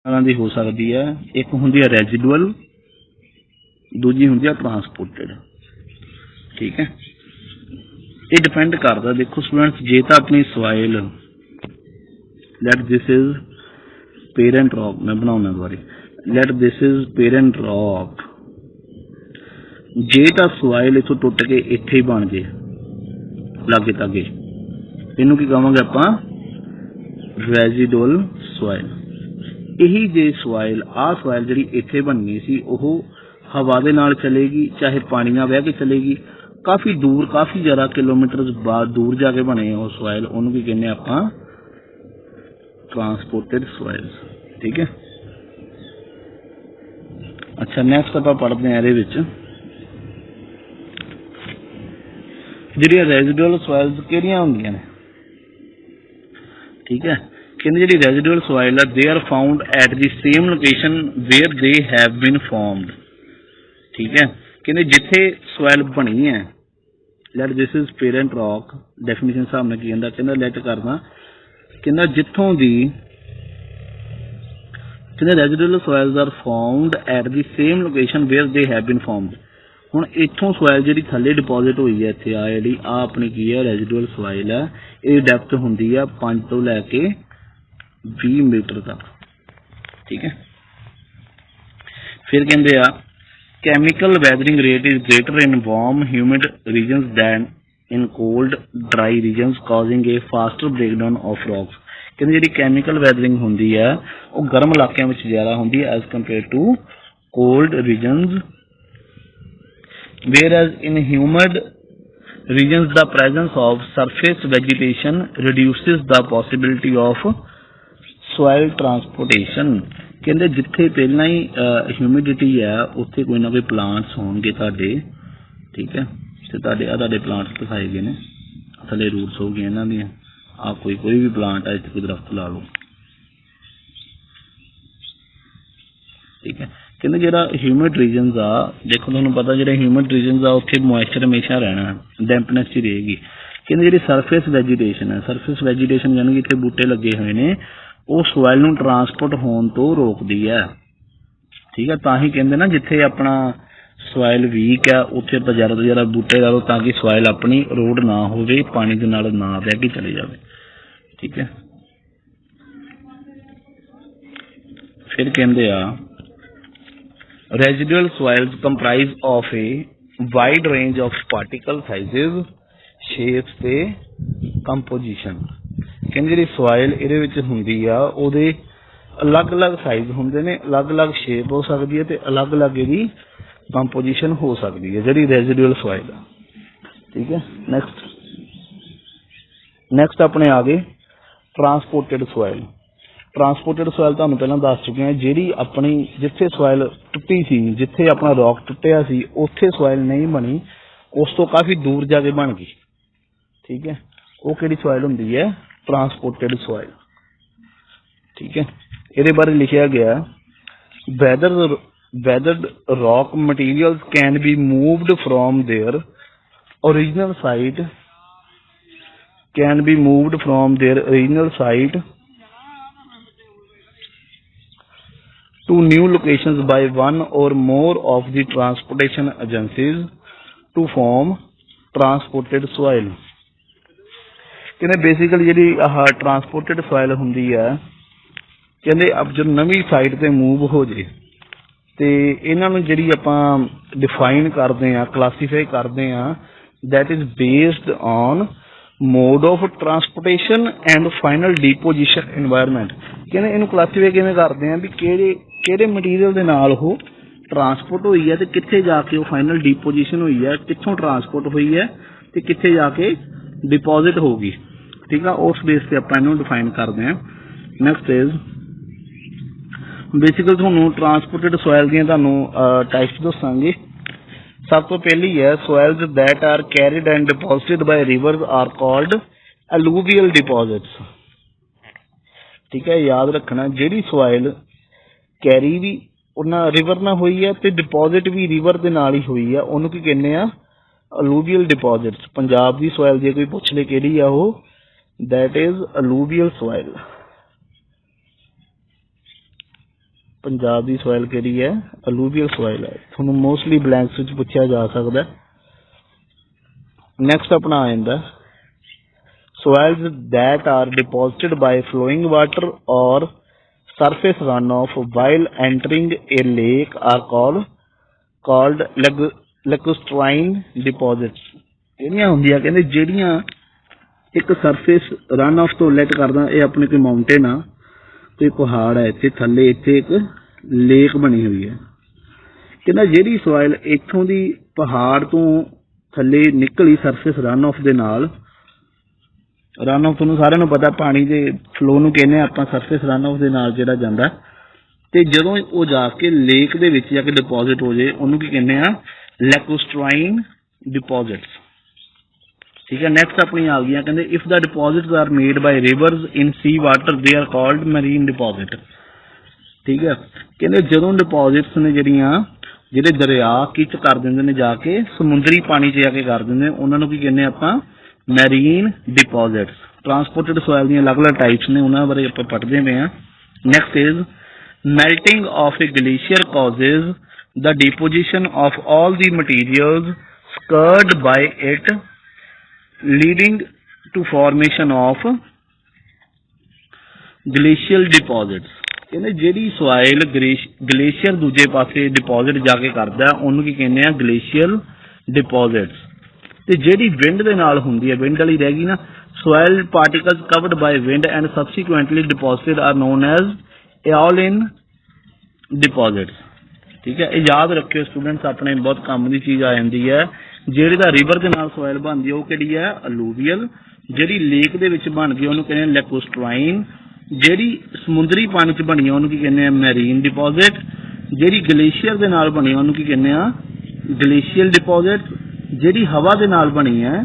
तरह की हो सकती है। एक होंगी है रेजिडुअल, दूजी होंगी है ट्रांसपोर्टेड। ठीक है, ये डिपेंड करता, देखो स्टूडेंट्स, जे तो अपनी soil let this is parent rock, मैं बनाऊना दोबारा, let this is parent rock, जे तो सॉइल इथों टुट के इत्थे ही बन गए लागे तागे, इनू की कहांगे आपां रेजिडुअल सॉइल। यही जे सॉइल आ सॉइल जिहड़ी इत्थे बननी सी ओह हवा दे नाल चलेगी, चाहे पानी नाल बह के चलेगी, काफ़ी दूर, काफ़ी ज़्यादा किलोमीटर बाद दूर जाके बने वो सॉइल, उन्होंने की कहने आपां ट्रांसपोर्टेड सॉइल्स। ठीक है, अच्छा नैक्सट आप पढ़ते हैं ये जी रेजिडुअल सॉइल्स किहड़ियां होंदियां ने। ठीक है, कहते जी रेजिडुअल सॉइल है they are found at the same location where they have been formed. ठीक है, कहते जिथे सॉइल बनी है, let this is parent rock, definition हिसाब ने की कहता, कहना लेट करना, कहना जिथों the residual soils are found at the same location where they have been formed. हुण इत्थों सॉइल जिहड़ी थल्ले डिपॉजिट हुई है, इत्थे आ जिहड़ी आ अपनी की है रेजिडुअल सॉइल है, ये डेप्थ हुंदी है 5 तो लैके 20 मीटर तक। ठीक है, फिर कहते आ chemical weathering rate is greater in warm humid regions than in cold dry regions, causing a faster breakdown of rocks। कहते जी chemical weathering होंगी है वो गर्म इलाकों में ज़्यादा होंगी as compared to cold regions, whereas in humid regions the presence of surface vegetation reduces the possibility of soil transportation। कहते जिथे पहला ही ह्यूमिडिटी है उत्थे कोई ना कोई प्लांट्स होंगे तुहाडे। ठीक है, तो तुहाडे प्लांट्स दिखाए गए ने, थले रूट्स हो गई इन्हां दियां, आ कोई भी प्लांट है, इत्थे कोई दरख्त ला लो। ठीक है, कहते जिहड़ा ह्यूमिड रीजनस आ, देखो तुहानूं पता जिहड़े ह्यूमिड रीजनस आ उत्थे मॉइस्चर हमेशा रहना, डैंपनेस ही रहेगी। कहते जिहड़ी सरफेस वैजीटेशन है, सरफेस वैजीटेशन यानी कि इत्थे बूटे लगे हुए ने, वो सॉइल नूं ट्रांसपोर्ट होने तो रोकदी है। ठीक है, तां ही कहते ना जिथे अपना सॉइल वीक है उत्थे तो ज़्यादा तो ज़्यादा बूटे ला लो ताकि सॉइल अपनी रोड ना हो, पानी के नाल ना बह के चले जाए। ठीक है, फिर कहते आ residual soils comprise of a wide range of particle sizes, shapes ते कंपोजिशन। कहते जी सॉइल ये होंगी आ उहदे अलग अलग साइज होंगे ने, अलग अलग शेप हो सकती है, अलग अलग ये कंपोजिशन हो सकती है जी रेजिडुअल सॉइल। ठीक है, नैक्सट अपने आ गए ट्रांसपोर्टेड सॉइल। ट्रांसपोर्टेड सॉइल तुहानूं पहलां दस चुके हैं, जिहड़ी अपनी जिथे सॉइल टुट्टी सी, जिथे अपना रॉक टुटिया सी उत्थे सॉइल नहीं बनी, उस तो काफ़ी दूर जाके बन गई। ठीक है, वो किहड़ी सॉइल हुंदी है, ट्रांसपोर्टेड सॉइल। ठीक है, ये बारे लिखा गया weathered rock materials can be moved from their original site to new locations by one or more of the transportation agencies to form transported soil। कहते बेसिकली जी ट्रांसपोर्टेड सॉइल होंगी है, कहते अब जो नवी साइट पर मूव हो जाए तो इन्हों जी आप डिफाइन करते हैं, क्लासीफाई करते हैं, that is based on mode of transportation and final deposition environment. कहते इन्हू क्लासीफाई किवें करते हैं भी किहड़े मटीरियल दे नाल वो ट्रांसपोर्ट हुई है, तो कित्थे जाके वो फाइनल डिपोजिशन हुई है, कित्थों ट्रांसपोर्ट हुई है, तो कित्थे जाके डिपॉजिट होगी। ठीक है, उस बेस पर आप इन्हू डिफाइन करते हैं। नैक्सट इज बेसिकली थोनों ट्रांसपोर्टेड सॉइल दी टाइप्स दसांगे। सब तो पहली है soils that are carried and deposited by rivers are called alluvial deposits. ठीक है, याद रखना जिहड़ी सॉइल कैरी भी उन्ना रिवर ना हुई है तो डिपॉजिट भी रिवर दे नाल ही हुई है, उन्होंने की कहने आ अलूवियल डिपॉजिट्स। पंजाब की सॉइल जे कोई पुछ ले किहड़ी आ वो, that is alluvial soil. Punjab की सॉइल किहड़ी है? अलूवियल सॉइल है। थोनों मोस्टली ब्लैंक्स विच पुछया जा सकदा है। नैक्सट अपना आ जांदा soils that are deposited by flowing water or surface runoff while entering a lake are called lacustrine deposits। ਇਹਨੀਆਂ ਹੁੰਦੀਆਂ ਕਹਿੰਦੇ ਜਿਹੜੀਆਂ ਇੱਕ ਸਰਫੇਸ ਰਨ ਆਫ ਤੋਂ ਲੈਟ ਕਰਦਾ, ਇਹ ਆਪਣੇ ਕੋਈ ਮਾਊਂਟੇਨ ਆ, ਕੋਈ ਪਹਾੜ ਹੈ, ਇੱਥੇ ਥੱਲੇ ਇੱਥੇ ਇੱਕ ਲੇਕ ਬਣੀ ਹੋਈ ਹੈ। ਕਹਿੰਦਾ ਜਿਹੜੀ ਸੋਇਲ ਇੱਥੋਂ ਦੀ ਪਹਾੜ ਤੋਂ ਥੱਲੇ ਨਿਕਲੀ ਸਰਫੇਸ ਰਨ ਆਫ ਦੇ ਨਾਲ, ਰਨ ਆਫ ਤੁਹਾਨੂੰ ਸਾਰਿਆਂ ਨੂੰ ਪਤਾ ਪਾਣੀ ਦੇ ਫਲੋ ਨੂੰ ਕਹਿੰਦੇ ਆਪਾਂ ਸਰਫੇਸ ਰਨ ਆਫ ਦੇ ਨਾਲ ਜਿਹੜਾ ਜਾਂਦਾ, ਤੇ ਜਦੋਂ ਉਹ ਜਾ ਕੇ ਲੇਕ ਦੇ ਵਿੱਚ ਜਾ ਕੇ ਡਿਪੋਜ਼ਿਟ ਹੋ ਜੇ ਉਹਨੂੰ ਕੀ ਕਹਿੰਦੇ ਆ? ਲੈਕੋਸਟਰਾਈਨ ਡਿਪੋਜ਼ਿਟਸ। ठीक है। नैक्सट अपनी आ गई कहते if the deposits are made by rivers in sea water they are called marine deposit. ठीक है। कहते जो डिपॉजिट्स ने ਜਿਹੜੇ दरिया किच कर देंगे ने जाके समुद्री पानी च जाके कर देंगे उन्होंने की कहने आप मैरीन डिपॉजिट्स। ट्रांसपोर्टेड सॉइल दी अलग अलग टाइप्स ने, उन्होंने बारे आप पढ़ते पे हैं। Next is melting of a glacier causes the deposition of all the materials scoured by it leading to formation of glacial deposits। कहते ਜਿਹੜੀ ਸੋਇਲ ਗਲੇਸ਼ੀਅਰ ਦੂਜੇ ਪਾਸੇ ਡਿਪੋਜ਼ਿਟ ਜਾ ਕੇ ਕਰਦਾ ਉਹਨੂੰ ਕੀ ਕਹਿੰਦੇ ਆ? ਗਲੇਸ਼ੀਅਲ ਡਿਪੋਜ਼ਿਟਸ। ਤੇ ਜਿਹੜੀ ਵਿੰਡ ਦੇ ਨਾਲ ਹੁੰਦੀ ਹੈ, ਵਿੰਡ ਵਾਲੀ ਰਹਿ ਗਈ ਨਾ, soil particles covered by wind and subsequently deposited are known as aeolian deposits. ठीक है। ਇਹ याद रखियो स्टूडेंट्स, अपने बहुत काम की चीज़ आ जाती है। ਜਿਹੜੀ ਦਾ ਰਿਵਰ ਦੇ ਨਾਲ ਸੋਇਲ ਬਣਦੀ ਹੈ ਉਹ ਕਿਹੜੀ ਹੈ? ਅਲੂਵੀਅਲ। ਜਿਹੜੀ ਲੇਕ ਦੇ ਵਿੱਚ ਬਣ ਗਈ ਉਹਨੂੰ ਕਹਿੰਦੇ ਲੈਕੋਸਟਰਾਈਨ। ਜਿਹੜੀ ਸਮੁੰਦਰੀ ਪਾਣੀ 'ਚ ਬਣੀ ਹੈ ਉਹਨੂੰ ਕੀ ਕਹਿੰਦੇ ਆ? Marine deposit. ਜਿਹੜੀ ਗਲੇਸ਼ੀਅਰ ਦੇ ਨਾਲ ਬਣੀ ਉਹਨੂੰ ਕੀ ਕਹਿੰਦੇ ਆ? Glacial deposit. ਜਿਹੜੀ ਹਵਾ ਦੇ ਨਾਲ ਬਣੀ ਹੈ